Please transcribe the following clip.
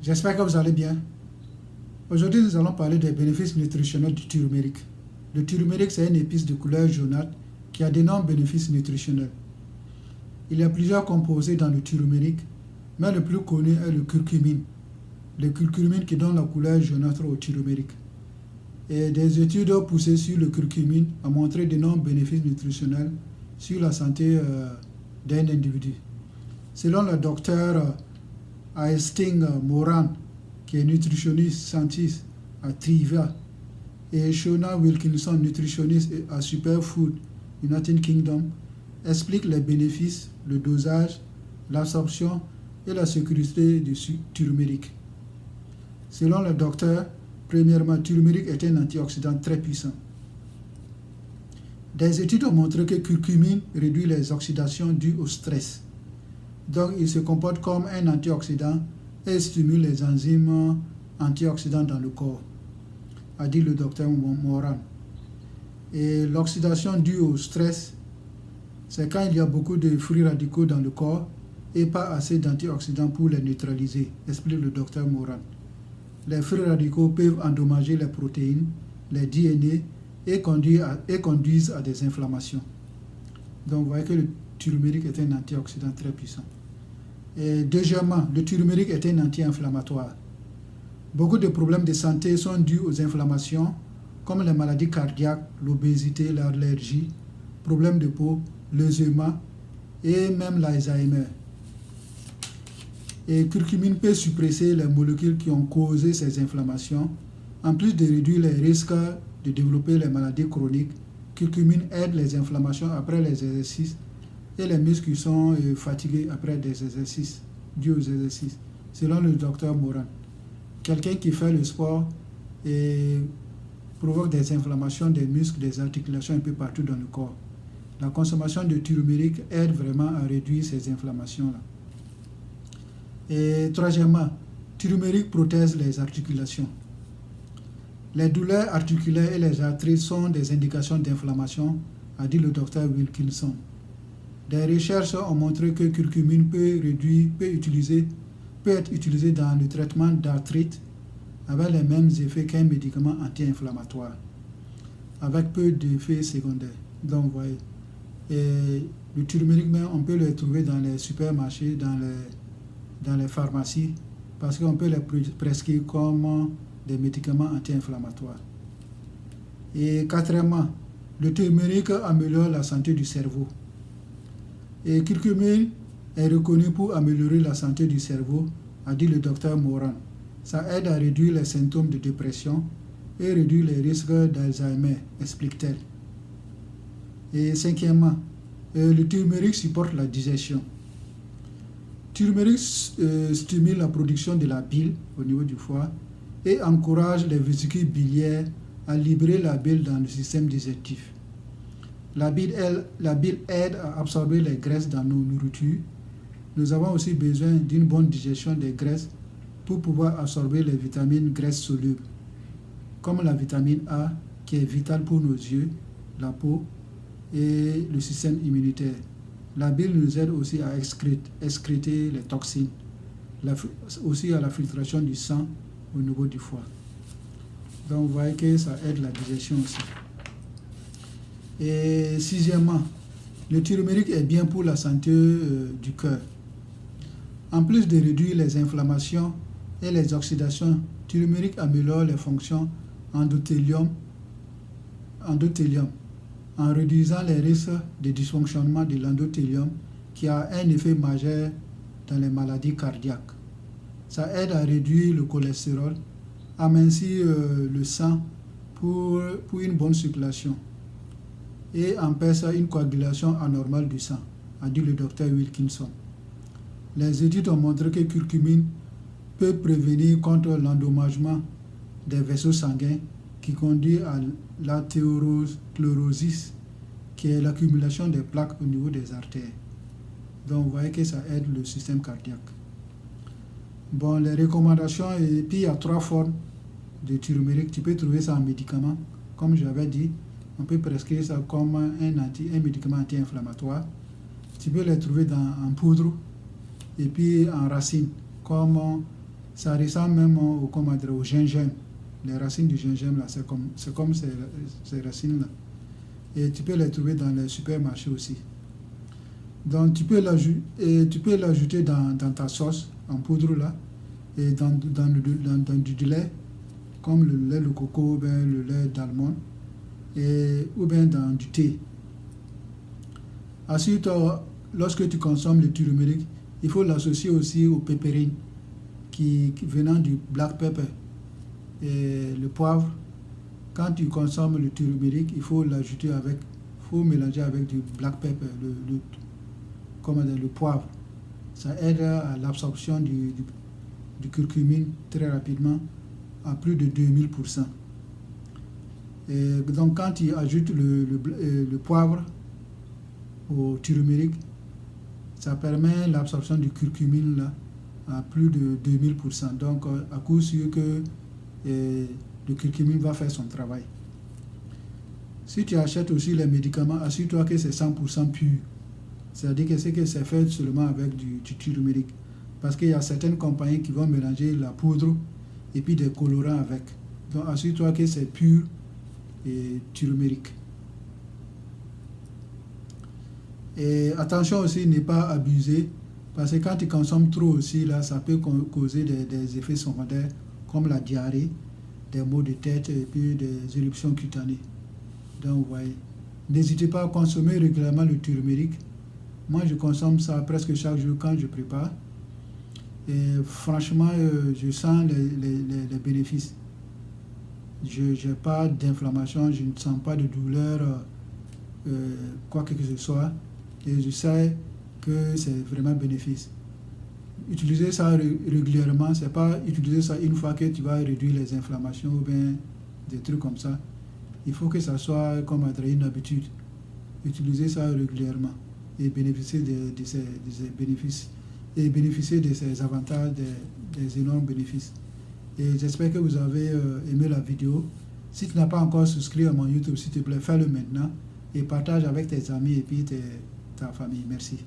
J'espère que vous allez bien. Aujourd'hui, nous allons parler des bénéfices nutritionnels du turméric. Le turméric, c'est une épice de couleur jaunâtre qui a d'énormes bénéfices nutritionnels. Il y a plusieurs composés dans le turméric, mais le plus connu est le curcumine. Le curcumine qui donne la couleur jaunâtre au turméric. Et des études poussées sur le curcumine ont montré d'énormes bénéfices nutritionnels sur la santé d'un individu. Selon le docteur Aisling Moran, qui est nutritionniste scientiste à Trivia, et Shona Wilkinson, nutritionniste à Superfood United Kingdom, expliquent les bénéfices, le dosage, l'absorption et la sécurité du turméric. Selon le docteur, premièrement, le turméric est un antioxydant très puissant. Des études ont montré que le curcumine réduit les oxydations dues au stress. Donc, il se comporte comme un antioxydant et stimule les enzymes antioxydants dans le corps, a dit le docteur Moran. Et l'oxydation due au stress, c'est quand il y a beaucoup de free radicaux dans le corps et pas assez d'antioxydants pour les neutraliser, explique le docteur Moran. Les free radicaux peuvent endommager les protéines, les DNA et conduisent à des inflammations. Donc, vous voyez que le turméric est un antioxydant très puissant. Et deuxièmement, le turméric est un anti-inflammatoire. Beaucoup de problèmes de santé sont dus aux inflammations, comme les maladies cardiaques, l'obésité, l'allergie, problèmes de peau, l'eczéma et même l'Alzheimer. Et curcumine peut suppresser les molécules qui ont causé ces inflammations. En plus de réduire les risques de développer les maladies chroniques, curcumine aide les inflammations après les exercices et les muscles qui sont fatigués après des exercices, dus aux exercices, selon le docteur Moran. Quelqu'un qui fait le sport provoque des inflammations des muscles, des articulations un peu partout dans le corps. La consommation de turméric aide vraiment à réduire ces inflammations-là. Et troisièmement, turméric protège les articulations. Les douleurs articulaires et les arthrites sont des indications d'inflammation, a dit le docteur Wilkinson. Des recherches ont montré que curcumine peut être utilisé dans le traitement d'arthrite avec les mêmes effets qu'un médicament anti-inflammatoire, avec peu d'effets secondaires. Donc, vous voyez, le turméric, on peut le trouver dans les supermarchés, dans les pharmacies, parce qu'on peut les prescrire comme des médicaments anti-inflammatoires. Et quatrièmement, le turméric améliore la santé du cerveau. Et curcumine est reconnu pour améliorer la santé du cerveau, a dit le docteur Moran. Ça aide à réduire les symptômes de dépression et réduire les risques d'Alzheimer, explique-t-elle. Et cinquièmement, le turméric supporte la digestion. Le turméric stimule la production de la bile au niveau du foie et encourage les vésicules biliaires à libérer la bile dans le système digestif. La bile aide à absorber les graisses dans nos nourritures. Nous avons aussi besoin d'une bonne digestion des graisses pour pouvoir absorber les vitamines graisses solubles, comme la vitamine A qui est vitale pour nos yeux, la peau et le système immunitaire. La bile nous aide aussi à excréter les toxines, aussi à la filtration du sang au niveau du foie. Donc vous voyez que ça aide la digestion aussi. Et sixièmement, le turméric est bien pour la santé du cœur. En plus de réduire les inflammations et les oxydations, le turméric améliore les fonctions endothélium en réduisant les risques de dysfonctionnement de l'endothélium qui a un effet majeur dans les maladies cardiaques. Ça aide à réduire le cholestérol, amincir le sang pour une bonne circulation et empêche une coagulation anormale du sang, a dit le docteur Wilkinson. Les études ont montré que curcumine peut prévenir contre l'endommagement des vaisseaux sanguins qui conduit à l'athérosclérosis, qui est l'accumulation des plaques au niveau des artères. Donc vous voyez que ça aide le système cardiaque. Bon, les recommandations, et puis il y a 3 formes de turméric. Tu peux trouver ça en médicament, comme j'avais dit. On peut prescrire ça comme un médicament anti-inflammatoire. Tu peux les trouver en poudre et puis en racine, comme Ça ressemble même au gingembre. Les racines du gingembre, là, c'est comme ces racines-là. Et tu peux les trouver dans les supermarchés aussi. Donc tu peux l'ajouter dans ta sauce en poudre là, et dans du lait, comme le lait de coco, ou bien le lait d'almond, ou bien dans du thé. Ensuite, lorsque tu consommes le turmeric, il faut l'associer aussi au pépérine, qui venant du black pepper. Et le poivre, quand tu consommes le turmeric, il faut mélanger avec du black pepper, le poivre. Ça aide à l'absorption du curcumine très rapidement, à plus de 2000%. Et donc quand tu ajoutes le poivre au turmeric, ça permet l'absorption du curcumine là, à plus de 2000%. Donc à coup sûr que le curcumine va faire son travail. Si tu achètes aussi les médicaments, assure-toi que c'est 100% pur. C'est-à-dire que c'est fait seulement avec du turmeric. Parce qu'il y a certaines compagnies qui vont mélanger la poudre et puis des colorants avec. Donc assure-toi que c'est pur et turmeric. Et attention aussi, ne pas abuser, parce que quand tu consommes trop aussi, là, ça peut causer des effets secondaires comme la diarrhée, des maux de tête et puis des éruptions cutanées. Donc, vous voyez, n'hésitez pas à consommer régulièrement le turmeric. Moi, je consomme ça presque chaque jour quand je prépare. Et franchement, je sens les bénéfices. Je n'ai pas d'inflammation, je ne sens pas de douleur, quoi que ce soit. Et je sais que c'est vraiment bénéfice. Utiliser ça régulièrement, c'est pas utiliser ça une fois que tu vas réduire les inflammations ou bien des trucs comme ça. Il faut que ça soit comme une habitude. Utiliser ça régulièrement et bénéficier de ces bénéfices et bénéficier de ces avantages, des énormes bénéfices. Et j'espère que vous avez aimé la vidéo. Si tu n'as pas encore souscrit à mon YouTube, s'il te plaît, fais-le maintenant et partage avec tes amis et puis ta famille. Merci.